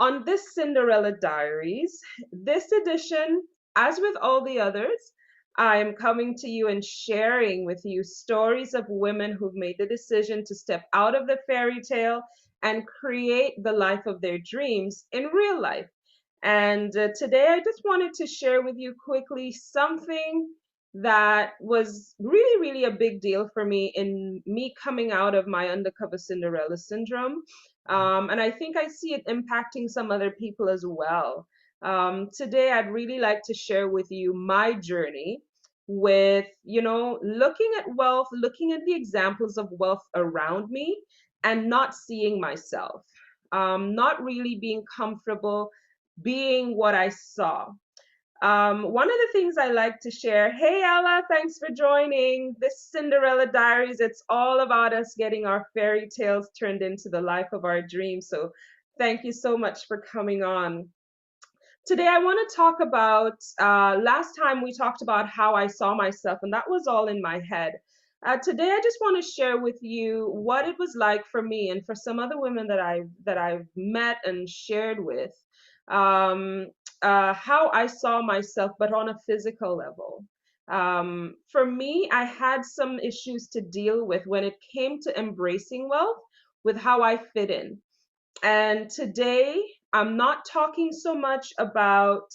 On this Cinderella Diaries, this edition, as with all the others, I'm coming to you and sharing with you stories of women who've made the decision to step out of the fairy tale and create the life of their dreams in real life. And today I just wanted to share with you quickly something that was really, really a big deal for me in me coming out of my undercover Cinderella syndrome. And I think I see it impacting some other people as well. Today, I'd really like to share with you my journey with, looking at wealth, looking at the examples of wealth around me and not seeing myself, not really being comfortable being what I saw. One of the things I like to share, hey Ella, thanks for joining this Cinderella Diaries. It's all about us getting our fairy tales turned into the life of our dreams. So thank you so much for coming on. Today, I want to talk about last time we talked about how I saw myself, and that was all in my head. Today, I just want to share with you what it was like for me and for some other women that I've met and shared with, um, how I saw myself, but on a physical level. For me, I had some issues to deal with when it came to embracing wealth, with how I fit in. And today, I'm not talking so much about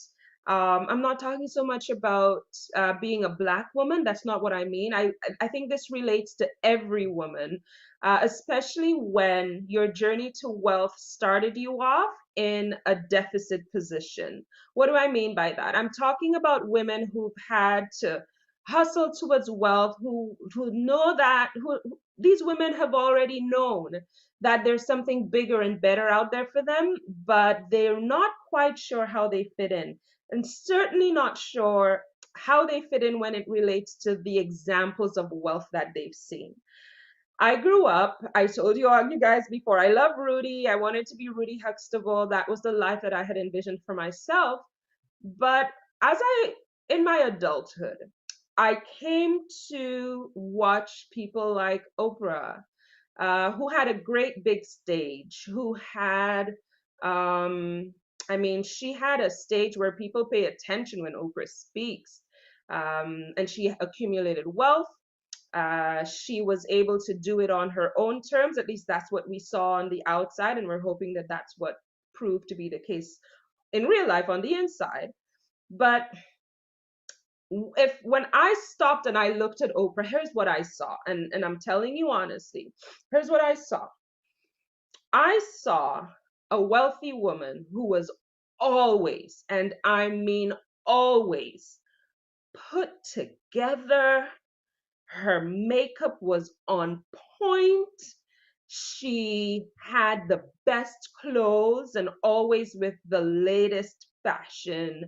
being a black woman. That's not what I mean. I think this relates to every woman, especially when your journey to wealth started you off in a deficit position. What do I mean by that? I'm talking about women who've had to hustle towards wealth, who know that these women have already known that there's something bigger and better out there for them, but they're not quite sure how they fit in, and certainly not sure how they fit in when it relates to the examples of wealth that they've seen. I grew up, I told you guys before, I love Rudy. I wanted to be Rudy Huxtable. That was the life that I had envisioned for myself. But in my adulthood, I came to watch people like Oprah, who had a great big stage, who had, I mean, she had a stage where people pay attention when Oprah speaks. And she accumulated wealth. She was able to do it on her own terms. At least that's what we saw on the outside, and we're hoping that that's what proved to be the case in real life on the inside. But if when I stopped and I looked at Oprah, here's what I saw. And I'm telling you honestly, here's what I saw. I saw a wealthy woman who was always, and I mean always, put together. Her makeup was on point. She had the best clothes and always with the latest fashion.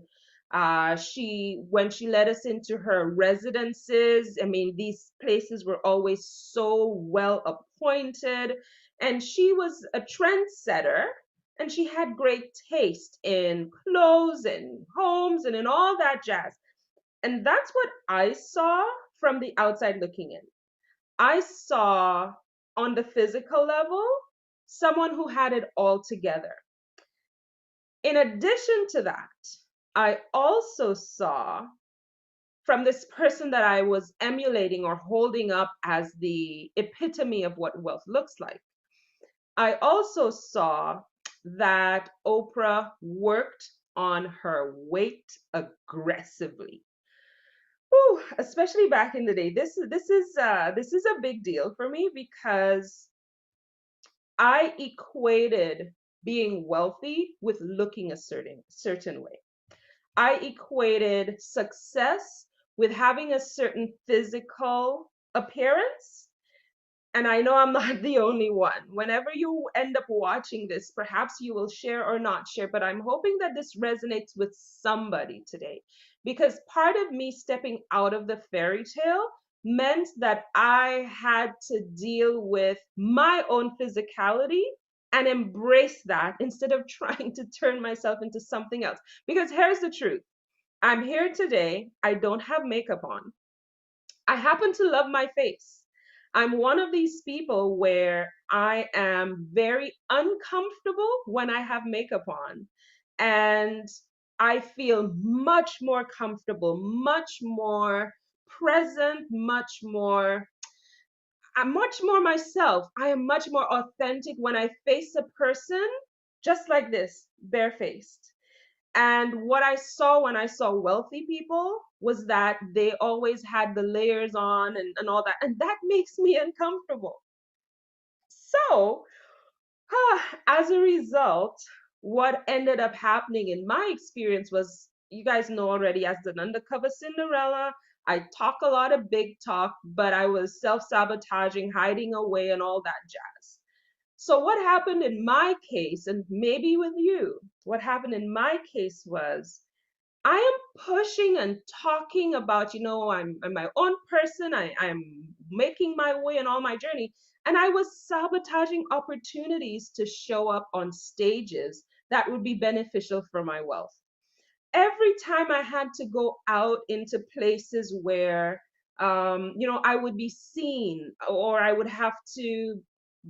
When she led us into her residences, I mean, these places were always so well appointed. And she was a trendsetter, and she had great taste in clothes and homes and in all that jazz. And that's what I saw from the outside looking in. I saw on the physical level someone who had it all together. In addition to that, I also saw from this person that I was emulating or holding up as the epitome of what wealth looks like. I also saw that Oprah worked on her weight aggressively. Whew, especially back in the day. This is a big deal for me because I equated being wealthy with looking a certain way. I equated success with having a certain physical appearance. And I know I'm not the only one. Whenever you end up watching this, perhaps you will share or not share, but I'm hoping that this resonates with somebody today. Because part of me stepping out of the fairy tale meant that I had to deal with my own physicality and embrace that instead of trying to turn myself into something else. Because here's the truth, I'm here today, I don't have makeup on. I happen to love my face. I'm one of these people where I am very uncomfortable when I have makeup on. And I feel much more comfortable, much more present, much more myself. I am much more authentic when I face a person just like this, barefaced. And what I saw when I saw wealthy people was that they always had the layers on and all that. And that makes me uncomfortable. So, as a result, what ended up happening in my experience was, you guys know already, as an undercover Cinderella, I talk a lot of big talk, but I was self sabotaging, hiding away, and all that jazz. So, what happened in my case, and maybe with you, what happened in my case was I am pushing and talking about, I'm my own person. I'm making my way in all my journey. And I was sabotaging opportunities to show up on stages that would be beneficial for my wealth. Every time I had to go out into places where, I would be seen, or I would have to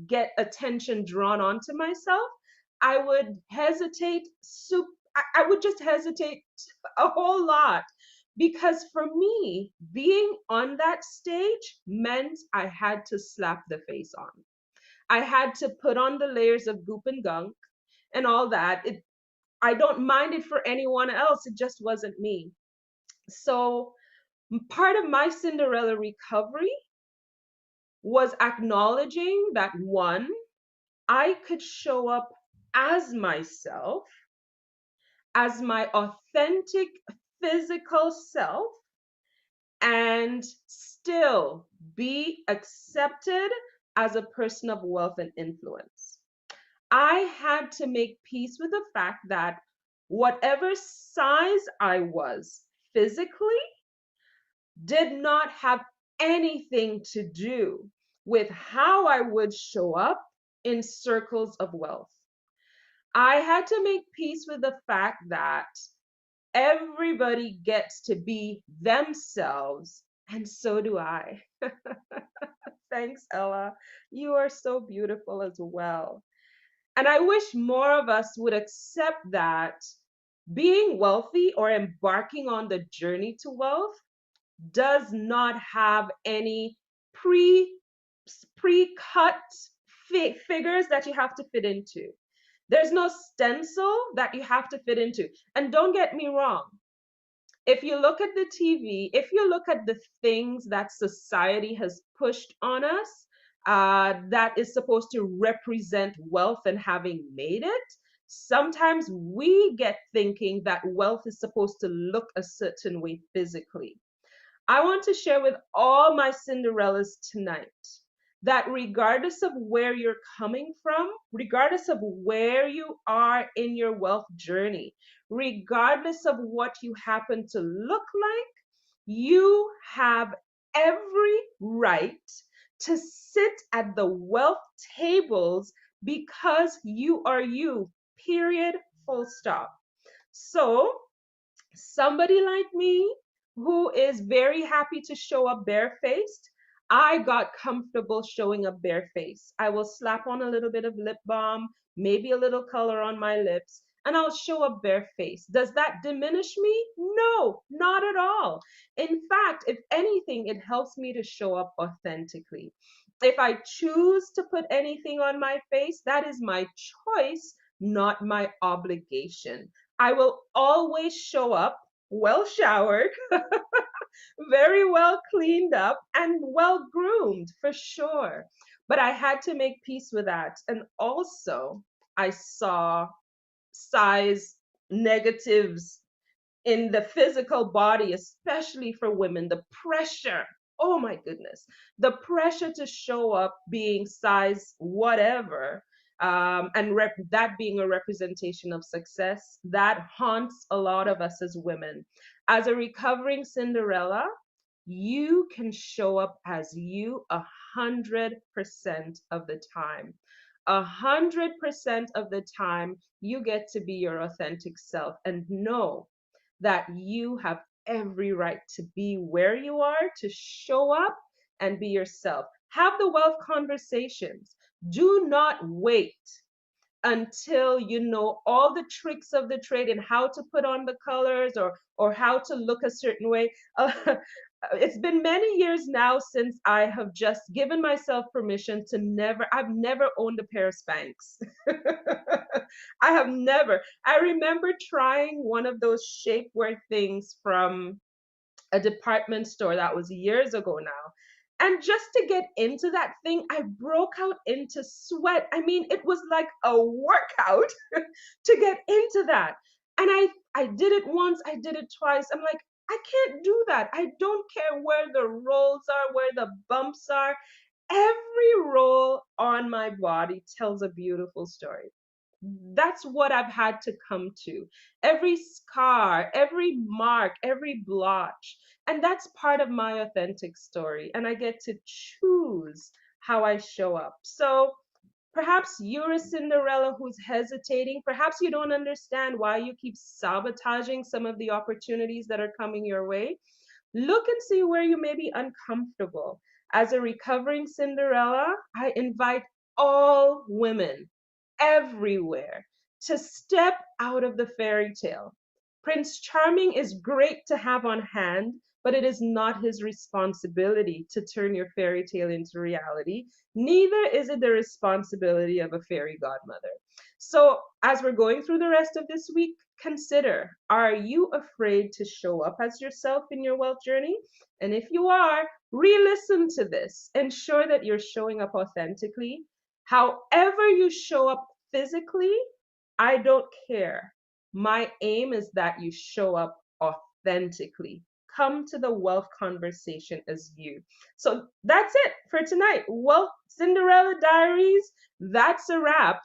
get attention drawn onto myself, I would hesitate. I would just hesitate a whole lot, because for me, being on that stage meant I had to slap the face on. I had to put on the layers of goop and gunk and all that. I don't mind it for anyone else. It just wasn't me. So part of my Cinderella recovery was acknowledging that, one, I could show up as myself, as my authentic physical self, and still be accepted as a person of wealth and influence. I had to make peace with the fact that whatever size I was physically did not have anything to do with how I would show up in circles of wealth. I had to make peace with the fact that everybody gets to be themselves, and so do I. Thanks, Ella. You are so beautiful as well. And I wish more of us would accept that being wealthy or embarking on the journey to wealth does not have any pre pre-cut figures that you have to fit into. There's no stencil that you have to fit into. And don't get me wrong, if you look at the TV, if you look at the things that society has pushed on us, that is supposed to represent wealth and having made it, sometimes we get thinking that wealth is supposed to look a certain way physically. I want to share with all my Cinderellas tonight that regardless of where you're coming from, regardless of where you are in your wealth journey, regardless of what you happen to look like, you have every right to sit at the wealth tables because you are you, period, full stop. So, somebody like me who is very happy to show up barefaced, I got comfortable showing up barefaced. I will slap on a little bit of lip balm, maybe a little color on my lips, and I'll show up barefaced. Does that diminish me? No, not at all. In fact, if anything, it helps me to show up authentically. If I choose to put anything on my face, that is my choice, not my obligation. I will always show up well showered, very well cleaned up, and well groomed for sure. But I had to make peace with that. And also, I saw size negatives in the physical body, especially for women, the pressure. Oh my goodness, the pressure to show up being size whatever, and that being a representation of success, that haunts a lot of us as women. As a recovering Cinderella, you can show up as you 100% of the time. 100% of the time, you get to be your authentic self and know that you have every right to be where you are, to show up and be yourself. Have the wealth conversations. Do not wait until you know all the tricks of the trade and how to put on the colors or how to look a certain way. It's been many years now since I have just given myself permission to never, I've never owned a pair of Spanx. I have never. I remember trying one of those shapewear things from a department store that was years ago now. And just to get into that thing, I broke out into sweat. I mean, it was like a workout to get into that. And I did it once, I did it twice. I'm like, I can't do that. I don't care where the rolls are, where the bumps are. Every roll on my body tells a beautiful story. That's what I've had to come to. Every scar, every mark, every blotch. And that's part of my authentic story. And I get to choose how I show up. So perhaps you're a Cinderella who's hesitating. Perhaps you don't understand why you keep sabotaging some of the opportunities that are coming your way. Look and see where you may be uncomfortable. As a recovering Cinderella, I invite all women everywhere to step out of the fairy tale. Prince Charming is great to have on hand, but it is not his responsibility to turn your fairy tale into reality. Neither is it the responsibility of a fairy godmother. So, as we're going through the rest of this week, consider, are you afraid to show up as yourself in your wealth journey? And if you are, re listen to this. Ensure that you're showing up authentically. However, you show up physically, I don't care. My aim is that you show up authentically. Come to the wealth conversation as you. So that's it for tonight. Wealth Cinderella Diaries, that's a wrap.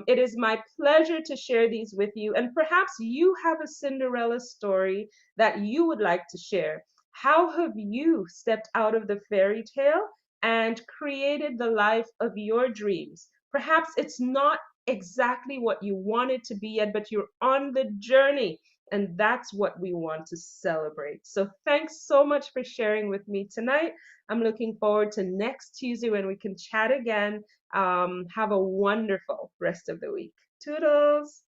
It is my pleasure to share these with you, and perhaps you have a Cinderella story that you would like to share. How have you stepped out of the fairy tale and created the life of your dreams? Perhaps it's not exactly what you want it to be yet, but you're on the journey. And that's what we want to celebrate. So thanks so much for sharing with me tonight. I'm looking forward to next Tuesday when we can chat again. Have a wonderful rest of the week. Toodles.